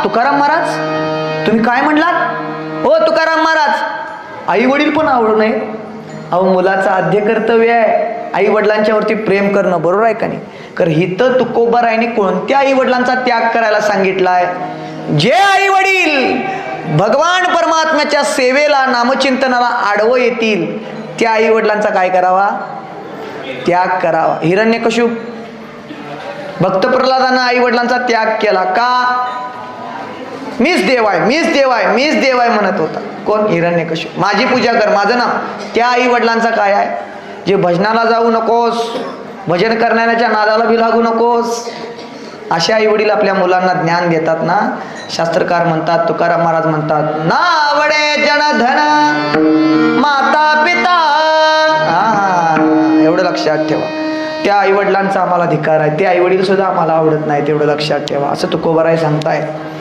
तुकाराम महाराज तुम्ही काय म्हणलात? हो तुकाराम महाराज, आई वडील पण आवडू नये. अहो मुलाचं आद्य कर्तव्य आहे आई वडिलांच्या वरती प्रेम करणं, बरोबर आहे का नाही? कारण हिथं तुकोबारायांनी कोणत्या आई वडिलांचा त्याग करायला सांगितलाय? जे आई वडील भगवान परमात्म्याच्या सेवेला नामचिंतनाला आडवं येतील त्या आई वडिलांचा काय करावा? त्याग करावा. हिरण्यकश्यप भक्त प्रल्हादानं आई वडिलांचा त्याग केला का? मीच देव आहे, मीच देव आहे, मीच देव आहे म्हणत होता. कोण? हिरण्यकश्यप. माझी पूजा कर, माझं नाव. त्या आई वडिलांचा काय आहे? जे भजनाला जाऊ नकोस, भजन करणाऱ्याच्या नादाला बी लागू नकोस, अशा आई वडील आपल्या मुलांना ज्ञान देतात ना. शास्त्रकार म्हणतात, तुकाराम महाराज म्हणतात, ना आवडे जनधन माता पिता. एवढं लक्षात ठेवा. त्या आई वडिलांचा आम्हाला धिक्कार आहे. ते आई वडील सुद्धा आम्हाला आवडत नाही, तेवढं लक्षात ठेवा. असं तुकोबाराय सांगताय.